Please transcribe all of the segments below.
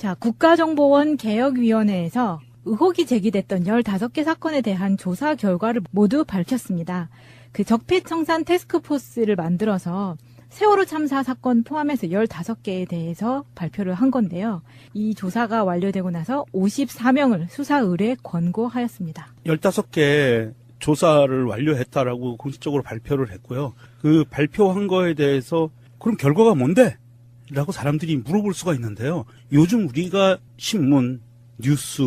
자, 국가정보원 개혁위원회에서 의혹이 제기됐던 15개 사건에 대한 조사 결과를 모두 밝혔습니다. 그 적폐청산 태스크포스를 만들어서 세월호 참사 사건 포함해서 15개에 대해서 발표를 한 건데요. 이 조사가 완료되고 나서 54명을 수사 의뢰 권고하였습니다. 15개 조사를 완료했다라고 공식적으로 발표를 했고요. 그 발표한 거에 대해서 그럼 결과가 뭔데? 라고 사람들이 물어볼 수가 있는데요. 요즘 우리가 신문, 뉴스,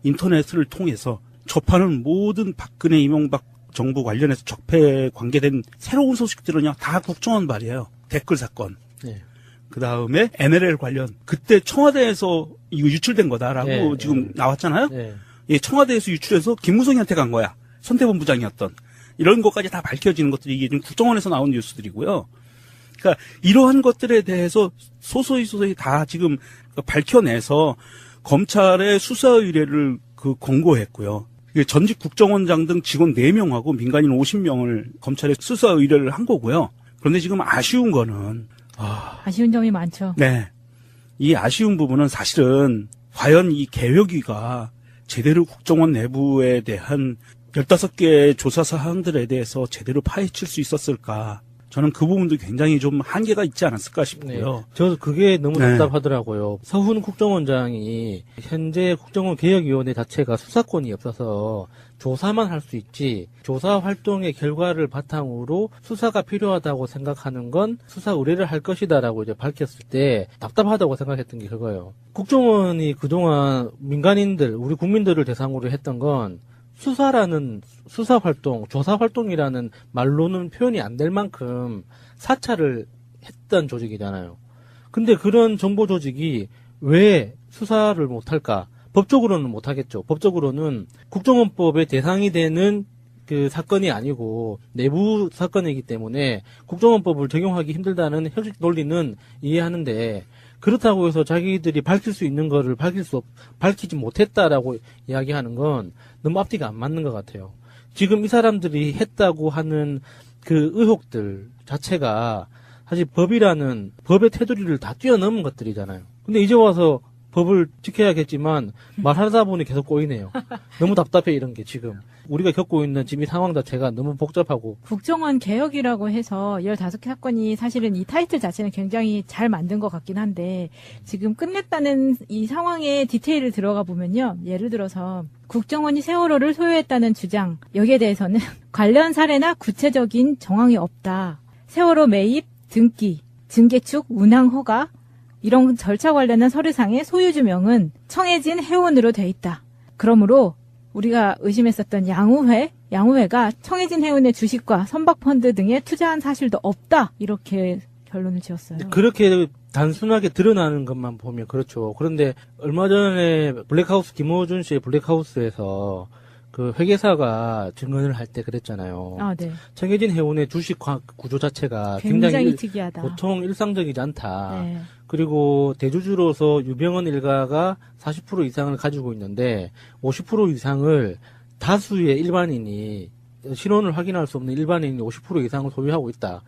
인터넷을 통해서 접하는 모든 박근혜, 이명박 정부 관련해서 적폐에 관계된 새로운 소식들은 그냥 다 국정원 말이에요. 댓글 사건. 네. 그 다음에 NLL 관련. 그때 청와대에서 이거 유출된 거다라고 네, 지금 네. 나왔잖아요. 네. 예, 청와대에서 유출해서 김무성이한테 간 거야. 선대본부장이었던. 이런 것까지 다 밝혀지는 것들이 이게 지금 국정원에서 나온 뉴스들이고요. 그러니까 이러한 것들에 대해서 소소히 다 지금 밝혀내서 검찰에 수사 의뢰를 권고했고요. 전직 국정원장 등 직원 4명하고 민간인 50명을 검찰에 수사 의뢰를 한 거고요. 그런데 지금 아쉬운 거는 아쉬운 점이 많죠. 네. 이 아쉬운 부분은 사실은 과연 이 개혁위가 제대로 국정원 내부에 대한 15개의 조사 사항들에 대해서 제대로 파헤칠 수 있었을까? 저는 그 부분도 굉장히 좀 한계가 있지 않았을까 싶고요. 네. 저도 그게 너무 네. 답답하더라고요. 서훈 국정원장이 현재 국정원 개혁위원회 자체가 수사권이 없어서 조사만 할 수 있지 조사 활동의 결과를 바탕으로 수사가 필요하다고 생각하는 건 수사 의뢰를 할 것이다라고 이제 밝혔을 때 답답하다고 생각했던 게 그거예요. 국정원이 그동안 민간인들, 우리 국민들을 대상으로 했던 건 수사라는 수사 활동, 조사 활동이라는 말로는 표현이 안 될 만큼 사찰을 했던 조직이잖아요. 근데 그런 정보 조직이 왜 수사를 못할까? 법적으로는 못하겠죠. 법적으로는 국정원법의 대상이 되는 그 사건이 아니고 내부 사건이기 때문에 국정원법을 적용하기 힘들다는 형식 논리는 이해하는데 그렇다고 해서 자기들이 밝힐 수 있는 거를 밝히지 못했다라고 이야기하는 건 너무 앞뒤가 안 맞는 것 같아요. 지금 이 사람들이 했다고 하는 그 의혹들 자체가 사실 법이라는 법의 테두리를 다 뛰어넘은 것들이잖아요. 근데 이제 와서 법을 지켜야겠지만 말하다 보니 계속 꼬이네요. 너무 답답해 이런 게 지금. 우리가 겪고 있는 지금 이 상황 자체가 너무 복잡하고. 국정원 개혁이라고 해서 15개 사건이 사실은 이 타이틀 자체는 굉장히 잘 만든 것 같긴 한데 지금 끝냈다는 이 상황의 디테일을 들어가 보면요. 예를 들어서 국정원이 세월호를 소유했다는 주장 여기에 대해서는 관련 사례나 구체적인 정황이 없다. 세월호 매입, 등기, 증개축, 운항 허가 이런 절차 관련한 서류상의 소유주명은 청해진 해운으로 돼 있다. 그러므로 우리가 의심했었던 양우회가 청해진 해운의 주식과 선박펀드 등에 투자한 사실도 없다. 이렇게 결론을 지었어요. 그렇게 단순하게 드러나는 것만 보면 그렇죠. 그런데 얼마 전에 블랙하우스, 김호준 씨의 블랙하우스에서 그 회계사가 증언을 할 때 그랬잖아요. 아, 네. 청해진 해운의 주식 구조 자체가 굉장히 특이하다. 보통 일상적이지 않다. 네. 그리고 대주주로서 유병헌 일가가 40% 이상을 가지고 있는데 50% 이상을 다수의 일반인이 신원을 확인할 수 없는 일반인이 50% 이상을 소유하고 있다.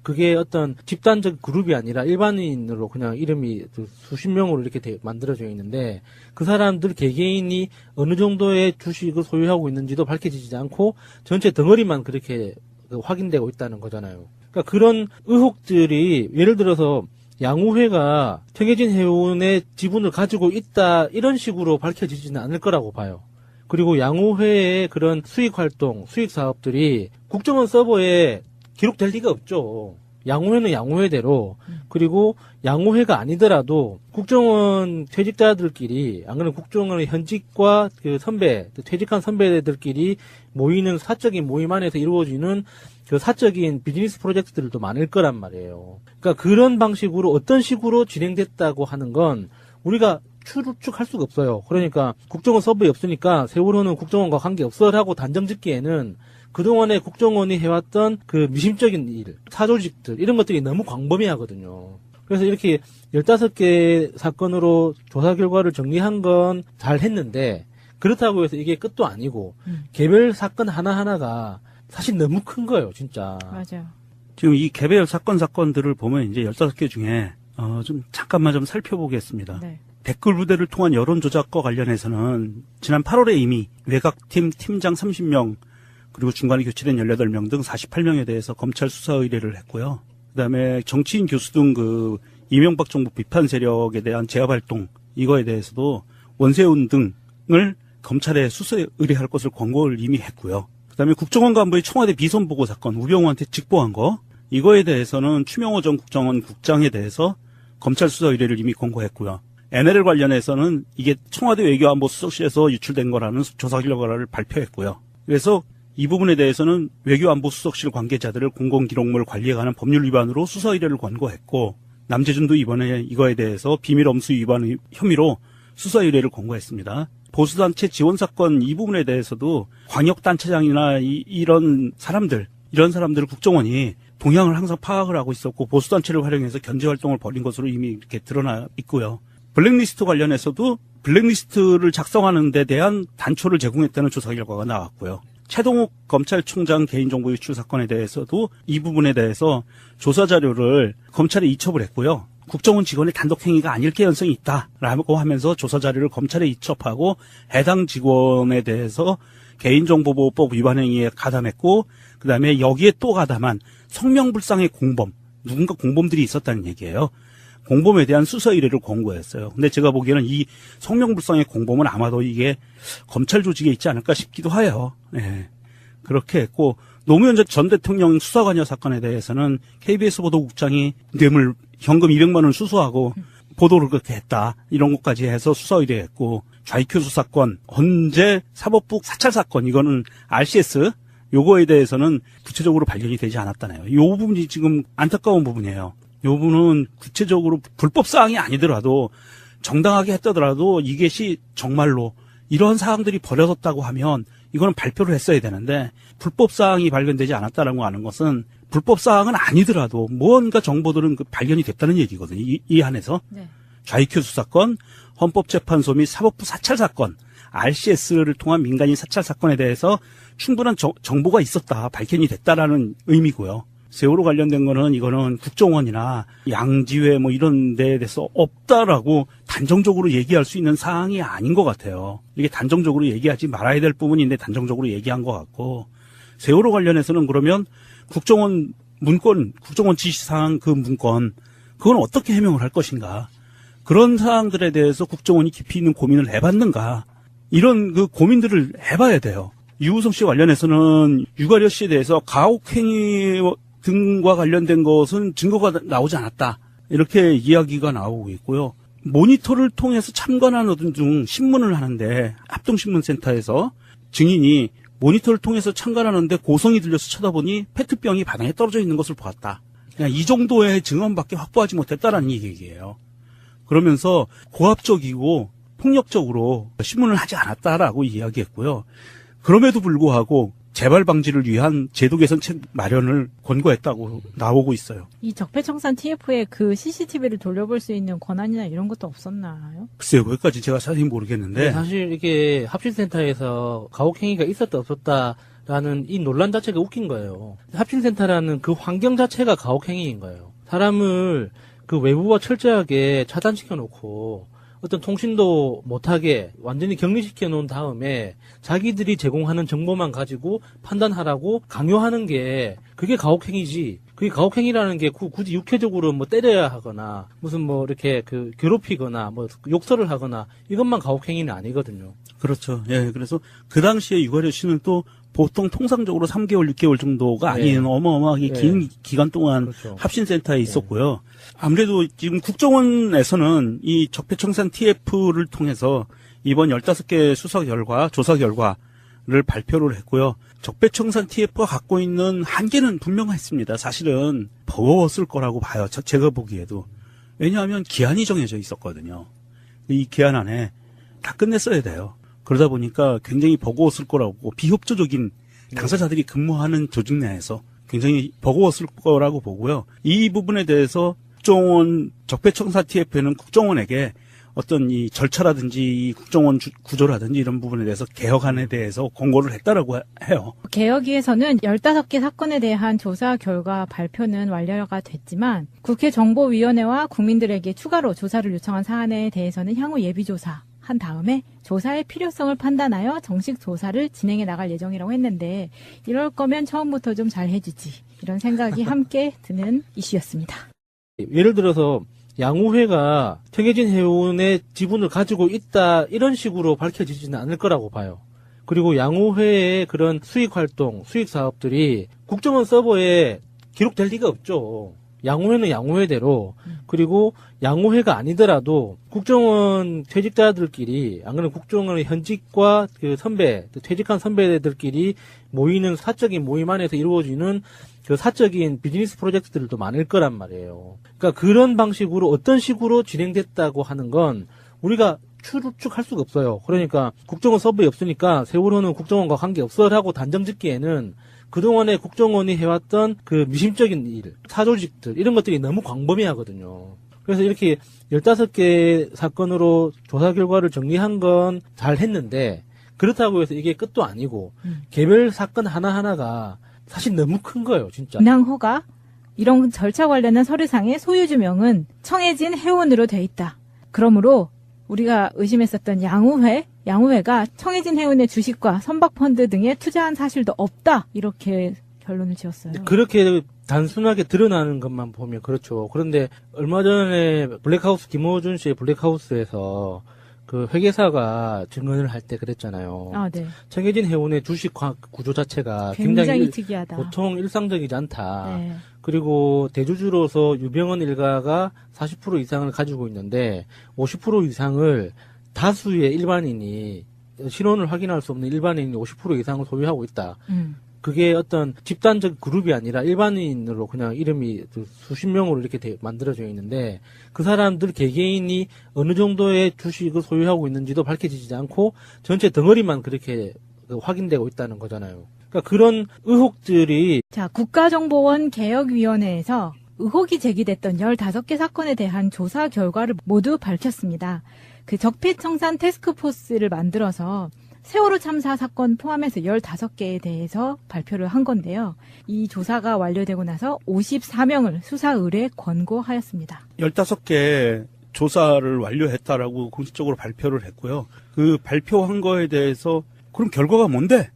그게 어떤 집단적 그룹이 아니라 일반인으로 그냥 이름이 수십 명으로 이렇게 만들어져 있는데 그 사람들 개개인이 어느 정도의 주식을 소유하고 있는지도 밝혀지지 않고 전체 덩어리만 그렇게 확인되고 있다는 거잖아요. 그러니까 그런 의혹들이 예를 들어서 양우회가 청해진 해운의 지분을 가지고 있다 이런 식으로 밝혀지지는 않을 거라고 봐요. 그리고 양우회의 그런 수익 활동, 수익 사업들이 국정원 서버에 기록될 리가 없죠. 양우회는 양우회대로 그리고 양우회가 아니더라도 국정원 퇴직자들끼리 안 그러면 국정원의 현직과 그 선배, 퇴직한 선배들끼리 모이는 사적인 모임 안에서 이루어지는 그 사적인 비즈니스 프로젝트들도 많을 거란 말이에요. 그러니까 그런 방식으로 어떤 식으로 진행됐다고 하는 건 우리가 추측할 수가 없어요. 그러니까 국정원 서버에 없으니까 세월호는 국정원과 관계없어라고 단정 짓기에는 그동안에 국정원이 해왔던 그 미심적인 일, 사조직들 이런 것들이 너무 광범위하거든요. 그래서 이렇게 15개 사건으로 조사 결과를 정리한 건 잘 했는데 그렇다고 해서 이게 끝도 아니고 개별 사건 하나하나가 사실 너무 큰 거예요, 진짜. 맞아요. 지금 이 개별 사건들을 보면 이제 15개 중에 좀 잠깐만 좀 살펴보겠습니다. 네. 댓글 부대를 통한 여론 조작과 관련해서는 지난 8월에 이미 외곽팀 팀장 30명 그리고 중간에 교체된 18명 등 48명에 대해서 검찰 수사 의뢰를 했고요. 그다음에 정치인 교수 등 그 이명박 정부 비판 세력에 대한 제압 활동 이거에 대해서도 원세훈 등을 검찰에 수사 의뢰할 것을 권고를 이미 했고요. 그다음에 국정원 간부의 청와대 비선 보고 사건 우병우한테 직보한 거 이거에 대해서는 추명호 전 국정원 국장에 대해서 검찰 수사 의뢰를 이미 권고했고요. NLL 관련해서는 이게 청와대 외교안보 수석실에서 유출된 거라는 조사 결과를 발표했고요. 그래서 이 부분에 대해서는 외교안보 수석실 관계자들을 공공기록물 관리에 관한 법률 위반으로 수사 의뢰를 권고했고 남재준도 이번에 이거에 대해서 비밀 엄수 위반 혐의로 수사 의뢰를 권고했습니다. 보수단체 지원 사건 이 부분에 대해서도 광역단체장이나 이런 사람들을 국정원이 동향을 항상 파악을 하고 있었고 보수단체를 활용해서 견제 활동을 벌인 것으로 이미 이렇게 드러나 있고요. 블랙리스트 관련해서도 블랙리스트를 작성하는 데 대한 단초를 제공했다는 조사 결과가 나왔고요. 최동욱 검찰총장 개인정보 유출 사건에 대해서도 이 부분에 대해서 조사 자료를 검찰에 이첩을 했고요. 국정원 직원의 단독 행위가 아닐 개연성이 있다라고 하면서 조사 자료를 검찰에 이첩하고 해당 직원에 대해서 개인정보보호법 위반 행위에 가담했고 그다음에 여기에 또 가담한 성명불상의 공범, 누군가 공범들이 있었다는 얘기예요. 공범에 대한 수사 의뢰를 권고했어요. 근데 제가 보기에는 이 성명불상의 공범은 아마도 이게 검찰 조직에 있지 않을까 싶기도 해요. 네. 그렇게 했고 노무현 전 대통령 수사관여 사건에 대해서는 KBS 보도국장이 뇌물 현금 200만 원을 수수하고 보도를 그렇게 했다. 이런 것까지 해서 수사 의뢰했고 좌익교수 사건, 헌재 사법부 사찰 사건 이거는 RCS 요거에 대해서는 구체적으로 발견이 되지 않았다네요. 요 부분이 지금 안타까운 부분이에요. 요 부분은 구체적으로 불법 사항이 아니더라도 정당하게 했더라도 이것이 정말로 이런 사항들이 벌어졌다고 하면 이거는 발표를 했어야 되는데 불법 사항이 발견되지 않았다라고 하는 것은 불법 사항은 아니더라도 무언가 정보들은 발견이 됐다는 얘기거든요. 이 안에서. 네. 좌익교수 사건, 헌법재판소 및 사법부 사찰 사건, RCS를 통한 민간인 사찰 사건에 대해서 충분한 정보가 있었다, 발견이 됐다라는 의미고요. 세월호 관련된 거는 이거는 국정원이나 양지회 뭐 이런 데에 대해서 없다라고 단정적으로 얘기할 수 있는 사항이 아닌 것 같아요. 이게 단정적으로 얘기하지 말아야 될 부분인데 단정적으로 얘기한 것 같고 세월호 관련해서는 그러면 국정원 문건, 국정원 지시사항 그 문건 그건 어떻게 해명을 할 것인가 그런 사항들에 대해서 국정원이 깊이 있는 고민을 해봤는가 이런 그 고민들을 해봐야 돼요. 유우성 씨 관련해서는 유가려 씨에 대해서 가혹행위 등과 관련된 것은 증거가 나오지 않았다. 이렇게 이야기가 나오고 있고요. 모니터를 통해서 참관하는 중 신문을 하는데 합동신문센터에서 증인이 모니터를 통해서 참관하는데 고성이 들려서 쳐다보니 페트병이 바닥에 떨어져 있는 것을 보았다. 그냥 이 정도의 증언밖에 확보하지 못했다라는 얘기예요. 그러면서 고압적이고 폭력적으로 신문을 하지 않았다라고 이야기했고요. 그럼에도 불구하고 재발 방지를 위한 제도 개선책 마련을 권고했다고 나오고 있어요. 이 적폐청산 TF에 그 CCTV를 돌려볼 수 있는 권한이나 이런 것도 없었나요? 글쎄요, 거기까지 제가 자세히 모르겠는데. 네, 사실 이게 합신센터에서 가혹행위가 있었다 없었다라는 이 논란 자체가 웃긴 거예요. 합신센터라는 그 환경 자체가 가혹행위인 거예요. 사람을 그 외부와 철저하게 차단시켜 놓고 어떤 통신도 못하게 완전히 격리시켜 놓은 다음에 자기들이 제공하는 정보만 가지고 판단하라고 강요하는 게 그게 가혹행위지. 그게 가혹행위라는 게 굳이 육체적으로 뭐 때려야 하거나 무슨 뭐 이렇게 그 괴롭히거나 뭐 욕설을 하거나 이것만 가혹행위는 아니거든요. 그렇죠. 예, 그래서 그 당시에 유가려 씨는 또 보통 통상적으로 3개월, 6개월 정도가 아닌 어마어마하게 긴 기간 동안 그렇죠. 합신센터에 있었고요. 아무래도 지금 국정원에서는 이 적폐청산 TF를 통해서 이번 15개 수사 결과, 조사 결과를 발표를 했고요. 적폐청산 TF가 갖고 있는 한계는 분명했습니다. 사실은 버거웠을 거라고 봐요. 제가 보기에도. 왜냐하면 기한이 정해져 있었거든요. 이 기한 안에 다 끝냈어야 돼요. 그러다 보니까 굉장히 버거웠을 거라고 비협조적인 당사자들이 근무하는 조직 내에서 굉장히 버거웠을 거라고 보고요. 이 부분에 대해서 국정원 적폐청산 TF는 국정원에게 어떤 이 절차라든지 이 국정원 구조라든지 이런 부분에 대해서 개혁안에 대해서 권고를 했다라고 해요. 개혁위에서는 15개 사건에 대한 조사 결과 발표는 완료가 됐지만 국회 정보위원회와 국민들에게 추가로 조사를 요청한 사안에 대해서는 향후 예비조사 한 다음에 조사의 필요성을 판단하여 정식 조사를 진행해 나갈 예정이라고 했는데 이럴 거면 처음부터 좀 잘 해주지 이런 생각이 함께 드는 이슈였습니다. 예를 들어서 양우회가 청해진 해운의 지분을 가지고 있다 이런 식으로 밝혀지지는 않을 거라고 봐요. 그리고 양우회의 그런 수익 활동, 수익 사업들이 국정원 서버에 기록될 리가 없죠. 양우회는 양우회대로 그리고 양우회가 아니더라도 국정원 퇴직자들끼리 안 그러면 국정원 현직과 그 선배, 퇴직한 선배들끼리 모이는 사적인 모임 안에서 이루어지는 그 사적인 비즈니스 프로젝트들도 많을 거란 말이에요. 그러니까 그런 방식으로 어떤 식으로 진행됐다고 하는 건 우리가 추측할 수가 없어요. 그러니까 국정원 서버에 없으니까 세월호는 국정원과 관계없어라고 단정 짓기에는 그동안에 국정원이 해왔던 그 미심적인 일, 사조직들 이런 것들이 너무 광범위하거든요. 그래서 이렇게 15개 사건으로 조사 결과를 정리한 건 잘 했는데 그렇다고 해서 이게 끝도 아니고 개별 사건 하나하나가 사실 너무 큰 거예요, 진짜. 인항호가 이런 절차 관련한 서류상의 소유주명은 청해진 해운으로 돼 있다. 그러므로 우리가 의심했었던 양우회가 청해진 해운의 주식과 선박펀드 등에 투자한 사실도 없다. 이렇게 결론을 지었어요. 그렇게 단순하게 드러나는 것만 보면 그렇죠. 그런데 얼마 전에 블랙하우스, 김호준 씨의 블랙하우스에서 그 회계사가 증언을 할 때 그랬잖아요. 아, 네. 청해진 해운의 주식 구조 자체가 굉장히 특이하다. 보통 일상적이지 않다. 네. 그리고 대주주로서 유병헌 일가가 40% 이상을 가지고 있는데 50% 이상을 다수의 일반인이 신원을 확인할 수 없는 일반인이 50% 이상을 소유하고 있다. 그게 어떤 집단적 그룹이 아니라 일반인으로 그냥 이름이 수십 명으로 이렇게 만들어져 있는데 그 사람들 개개인이 어느 정도의 주식을 소유하고 있는지도 밝혀지지 않고 전체 덩어리만 그렇게 확인되고 있다는 거잖아요. 그러니까 그런 의혹들이 자, 국가정보원 개혁위원회에서 의혹이 제기됐던 15개 사건에 대한 조사 결과를 모두 밝혔습니다. 그 적폐청산 태스크포스를 만들어서 세월호 참사 사건 포함해서 15개에 대해서 발표를 한 건데요. 이 조사가 완료되고 나서 54명을 수사 의뢰 권고하였습니다. 15개 조사를 완료했다라고 공식적으로 발표를 했고요. 그 발표한 거에 대해서 그럼 결과가 뭔데?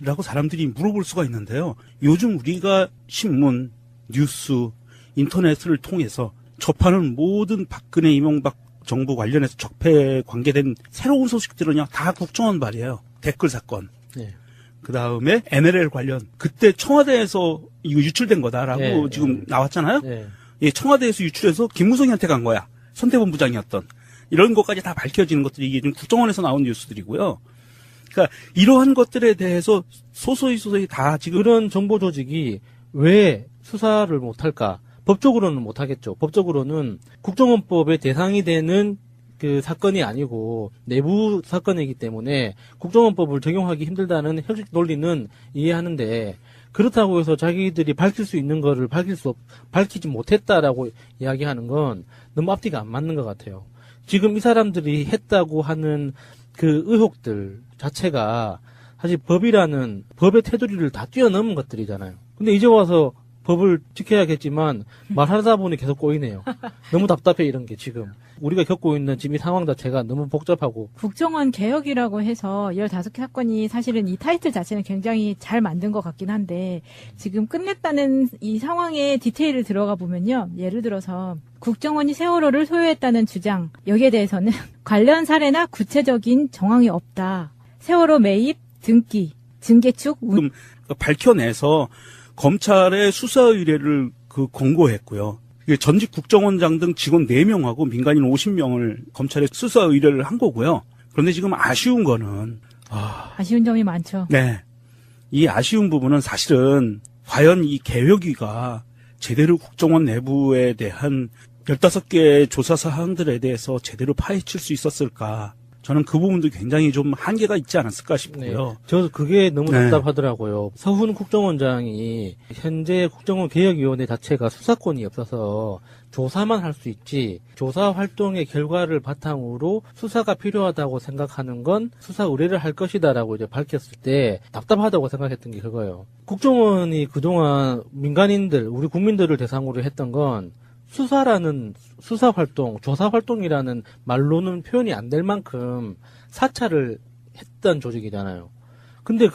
라고 사람들이 물어볼 수가 있는데요. 요즘 우리가 신문, 뉴스, 인터넷을 통해서 접하는 모든 박근혜, 이명박 정부 관련해서 적폐에 관계된 새로운 소식들은요, 다 국정원 발이에요. 댓글 사건. 네. 그 다음에 NLL 관련. 그때 청와대에서 이거 유출된 거다라고 네, 지금 나왔잖아요. 네. 예, 청와대에서 유출해서 김무성이한테 간 거야. 선대본부장이었던. 이런 것까지 다 밝혀지는 것들이 이게 지금 국정원에서 나온 뉴스들이고요. 그러니까 이러한 것들에 대해서 소소히 다 지금 그런 정보 조직이 왜 수사를 못할까? 법적으로는 못하겠죠. 법적으로는 국정원법의 대상이 되는 그 사건이 아니고 내부 사건이기 때문에 국정원법을 적용하기 힘들다는 형식 논리는 이해하는데 그렇다고 해서 자기들이 밝힐 수 있는 거를 밝히지 못했다라고 이야기하는 건 너무 앞뒤가 안 맞는 것 같아요. 지금 이 사람들이 했다고 하는 그 의혹들 자체가 사실 법이라는 법의 테두리를 다 뛰어넘은 것들이잖아요. 근데 이제 와서 법을 지켜야겠지만 말하다 보니 계속 꼬이네요. 너무 답답해 이런 게 지금. 우리가 겪고 있는 지금 이 상황 자체가 너무 복잡하고. 국정원 개혁이라고 해서 15개 사건이 사실은 이 타이틀 자체는 굉장히 잘 만든 것 같긴 한데 지금 끝냈다는 이 상황의 디테일을 들어가 보면요. 예를 들어서 국정원이 세월호를 소유했다는 주장 여기에 대해서는 관련 사례나 구체적인 정황이 없다. 세월호 매입, 등기, 증개축, 지금 밝혀내서 검찰에 수사 의뢰를 권고했고요. 이게 전직 국정원장 등 직원 4명하고 민간인 50명을 검찰에 수사 의뢰를 한 거고요. 그런데 지금 아쉬운 거는 아쉬운 점이 많죠. 네. 이 아쉬운 부분은 사실은 과연 이 개혁위가 제대로 국정원 내부에 대한 15개의 조사 사항들에 대해서 제대로 파헤칠 수 있었을까? 저는 그 부분도 굉장히 좀 한계가 있지 않았을까 싶고요. 저 그게 너무 네. 답답하더라고요. 서훈 국정원장이 현재 국정원개혁위원회 자체가 수사권이 없어서 조사만 할 수 있지, 조사 활동의 결과를 바탕으로 수사가 필요하다고 생각하는 건 수사 의뢰를 할 것이다라고 이제 밝혔을 때 답답하다고 생각했던 게 그거예요. 국정원이 그동안 민간인들, 우리 국민들을 대상으로 했던 건 수사라는 수사 활동, 조사 활동이라는 말로는 표현이 안 될 만큼 사찰을 했던 조직이잖아요. 근데